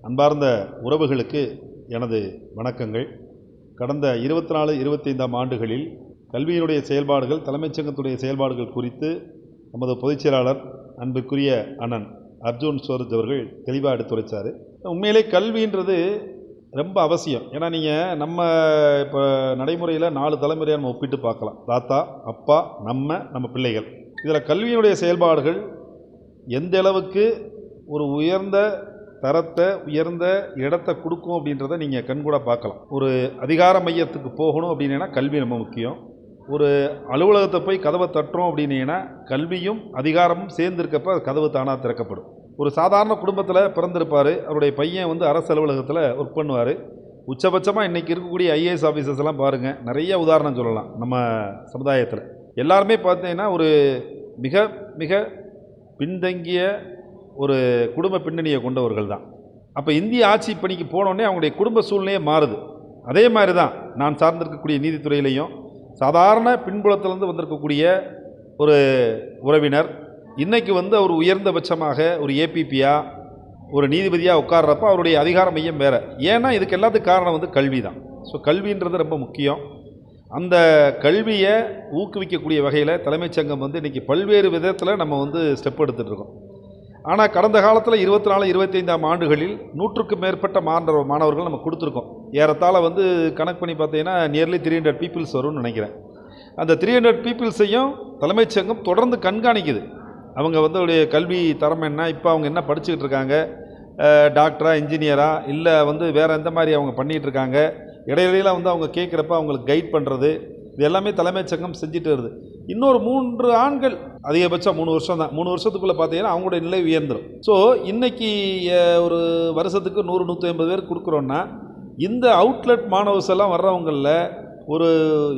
அன்பார்ந்த உறவுகளுக்கு எனது வணக்கங்கள். கடந்த 24-25 ஆண்டுகளில் கல்வியினுடைய செயல்பாடுகள், தலைமைச் சங்கத்துடைய செயல்பாடுகள் குறித்து நமது பொதுச் செயலாளர் அன்புக்குரிய அண்ணன் அர்ஜுன் சோர்ஜ் அவர்கள் தெளிவாக எடுத்துரைச்சார். உண்மையிலே கல்வின்றது ரொம்ப அவசியம். ஏன்னா நீங்கள் நம்ம இப்போ நடைமுறையில் 4 தலைமுறையாக நம்ம ஒப்பிட்டு பார்க்கலாம். தாத்தா, அப்பா, நம்ம பிள்ளைகள். இதில் கல்வியினுடைய செயல்பாடுகள் எந்த அளவுக்கு ஒரு உயர்ந்த தரத்தை, உயர்ந்த இடத்தை கொடுக்கும் அப்படின்றத நீங்கள் கண்கூட பார்க்கலாம். ஒரு அதிகார மையத்துக்கு போகணும் அப்படின்னா கல்வி ரொம்ப முக்கியம். ஒரு அலுவலகத்தை போய் கதவை தட்டுறோம் அப்படின்னா கல்வியும் அதிகாரமும் சேர்ந்துருக்கப்ப கதவு தானாக திறக்கப்படும். ஒரு சாதாரண குடும்பத்தில் பிறந்திருப்பார், அவருடைய பையன் அரசு அலுவலகத்தில் ஒர்க் பண்ணுவார். உச்சபட்சமாக இன்றைக்கி இருக்கக்கூடிய ஐஏஎஸ் ஆஃபீஸர்ஸ் எல்லாம் பாருங்கள், நிறைய உதாரணம் சொல்லலாம். நம்ம சமுதாயத்தில் எல்லாருமே பார்த்தீங்கன்னா ஒரு மிக மிக பின்தங்கிய ஒரு குடும்ப பின்னணியை கொண்டவர்கள் தான். அப்போ இந்திய ஆட்சி பணிக்கு போனோடனே அவங்களுடைய குடும்ப சூழ்நிலையே மாறுது. அதே மாதிரி தான் நான் சார்ந்திருக்கக்கூடிய நீதித்துறையிலையும் சாதாரண பின்புலத்திலேருந்து வந்திருக்கக்கூடிய ஒரு உறவினர் இன்றைக்கி அவர் உயர்ந்தபட்சமாக ஒரு ஏபிபியாக ஒரு நீதிபதியாக உட்கார்றப்ப அவருடைய அதிகார மையம் வேறு. ஏன்னா இதுக்கு எல்லாத்துக்கும் காரணம் கல்வி தான். ஸோ கல்வின்றது ரொம்ப முக்கியம். அந்த கல்வியை ஊக்குவிக்கக்கூடிய வகையில் தலைமைச் சங்கம் இன்றைக்கி பல்வேறு விதத்தில் நம்ம ஸ்டெப் எடுத்துகிட்ருக்கோம். ஆனால் கடந்த காலத்தில் 24-25 ஆண்டுகளில் 100க்கும் மேற்பட்ட மாணவர்கள் நம்ம கொடுத்துருக்கோம். ஏறத்தாழ கணக்கு பண்ணி பார்த்தீங்கன்னா நியர்லி 300 பீப்புள்ஸ் வரும்னு நினைக்கிறேன். அந்த 300 பீப்புள்ஸையும் தலைமைச் சங்கம் தொடர்ந்து கண்காணிக்குது. அவங்க அவருடைய கல்வி தரம் என்ன, இப்போ அவங்க என்ன படிச்சுக்கிட்டு இருக்காங்க, டாக்டரா, இன்ஜினியரா, இல்லை வேறு எந்த மாதிரி அவங்க பண்ணிகிட்ருக்காங்க, இடையில அவங்க கேட்குறப்ப அவங்களுக்கு கைட் பண்ணுறது, இது எல்லாமே தலைமைச் சங்கம் செஞ்சுட்டு வருது. இன்னொரு 3 ஆண்கள், அதிகபட்சம் 3 வருஷம் தான். 3 வருஷத்துக்குள்ளே பார்த்தீங்கன்னா அவங்களோட நிலை உயர்ந்துடும். ஸோ இன்றைக்கி ஒரு வருஷத்துக்கு 100-150 பேர் கொடுக்குறோன்னா இந்த அவுட்லெட் மாணவர்ஸ் எல்லாம் வர்றவங்களில் ஒரு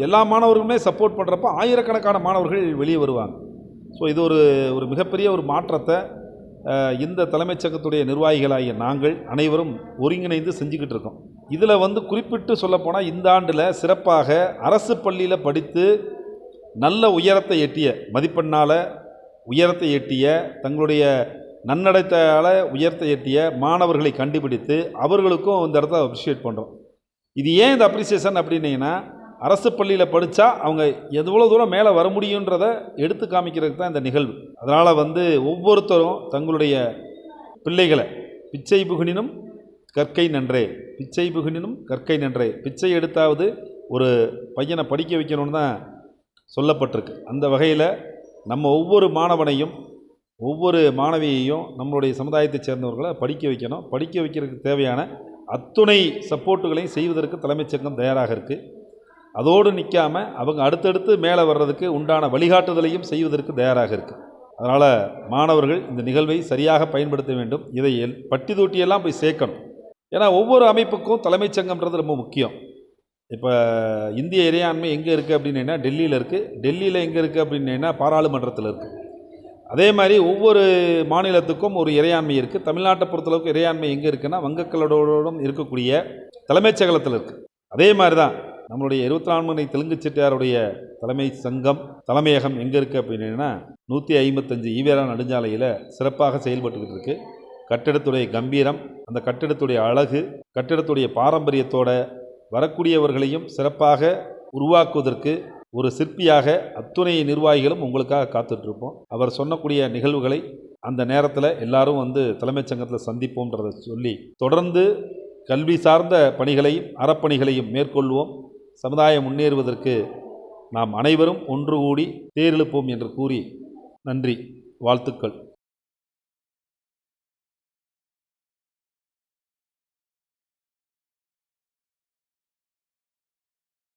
எல்லா மாணவர்களுமே சப்போர்ட் பண்ணுறப்ப ஆயிரக்கணக்கான மாணவர்கள் வெளியே வருவாங்க. ஸோ இது ஒரு மிகப்பெரிய ஒரு மாற்றத்தை இந்த தலைமைச் சங்கத்துடைய நிர்வாகிகளாகிய நாங்கள் அனைவரும் ஒருங்கிணைந்து செஞ்சுக்கிட்டு இருக்கோம். இதில் குறிப்பிட்டு சொல்லப்போனால் இந்த ஆண்டில் சிறப்பாக அரசு பள்ளியில் படித்து நல்ல உயரத்தை எட்டிய, மதிப்பெண்ணால் உயரத்தை எட்டிய, தங்களுடைய நன்னடத்தையால் உயரத்தை எட்டிய மாணவர்களை கண்டுபிடித்து அவர்களுக்கும் இந்த இடத்த அப்ரிஷியேட் பண்ணுறோம். இது ஏன் இந்த அப்ரிசியேஷன் அப்படின்னீங்கன்னா, அரசு பள்ளியில் படித்தா அவங்க எவ்வளோ தூரம் மேலே வர முடியுன்றதை எடுத்து காமிக்கிறதுக்கு தான் இந்த நிகழ்வு. அதனால் ஒவ்வொருத்தரும் தங்களுடைய பிள்ளைகளை பிச்சை புகுனினும் கற்கை நன்றே, பிச்சை புகுனினும் கற்கை நன்றே, பிச்சை எடுத்தாவது ஒரு பையனை படிக்க வைக்கணும்னு தான் சொல்லப்பட்டிருக்கு. அந்த வகையில் நம்ம ஒவ்வொரு மாணவனையும் ஒவ்வொரு மாணவியையும் நம்மளுடைய சமுதாயத்தைச் சேர்ந்தவர்களை படிக்க வைக்கணும். படிக்க வைக்கிறதுக்கு தேவையான அத்துணை சப்போர்ட்டுகளையும் செய்வதற்கு தலைமைச் சங்கம் தயாராக இருக்குது. அதோடு நிற்காமல் அவங்க அடுத்தடுத்து மேலே வர்றதுக்கு உண்டான வழிகாட்டுதலையும் செய்வதற்கு தயாராக இருக்குது. அதனால் மாணவர்கள் இந்த நிகழ்வை சரியாக பயன்படுத்த வேண்டும். இதை பட்டி தொட்டியெல்லாம் போய் சேர்க்கணும். ஏன்னா ஒவ்வொரு அமைப்புக்கும் தலைமைச் சங்கம்ன்றது ரொம்ப முக்கியம். இப்போ இந்திய இறையாண்மை எங்கே இருக்குது அப்படின்னா டெல்லியில் இருக்குது. டெல்லியில் எங்கே இருக்குது அப்படின்னா பாராளுமன்றத்தில் இருக்குது. அதே மாதிரி ஒவ்வொரு மாநிலத்துக்கும் ஒரு இறையாண்மை இருக்குது. தமிழ்நாட்டை பொறுத்தளவுக்கு இறையாண்மை எங்கே இருக்குன்னா வங்கக்கலடோடும் இருக்கக்கூடிய தலைமைச் சங்கத்தில் இருக்குது. அதே மாதிரி தான் நம்மளுடைய 24 மணி தெலுங்கு செட்டியாருடைய தலைமை சங்கம் தலைமையகம் எங்கே இருக்குது அப்படின்னா 155 ஈவேரா நெடுஞ்சாலையில் சிறப்பாக செயல்பட்டுக்கிட்டு இருக்குது. கட்டிடத்துடைய கம்பீரம், அந்த கட்டிடத்துடைய அழகு, கட்டிடத்துடைய பாரம்பரியத்தோட வரக்கூடியவர்களையும் சிறப்பாக உருவாக்குவதற்கு ஒரு சிற்பியாக அத்துணை நிர்வாகிகளும் உங்களுக்காக காத்துட்ருப்போம். அவர் சொன்னக்கூடிய நிகழ்வுகளை அந்த நேரத்தில் எல்லாரும் தலைமைச் சங்கத்தில் சந்திப்போம்ன்றதை சொல்லி தொடர்ந்து கல்வி சார்ந்த பணிகளையும் அறப்பணிகளையும் மேற்கொள்வோம். சமுதாயம் முன்னேறுவதற்கு நாம் அனைவரும் ஒன்று கூடி தேரெழுப்போம் என்று கூறி நன்றி, வாழ்த்துக்கள்.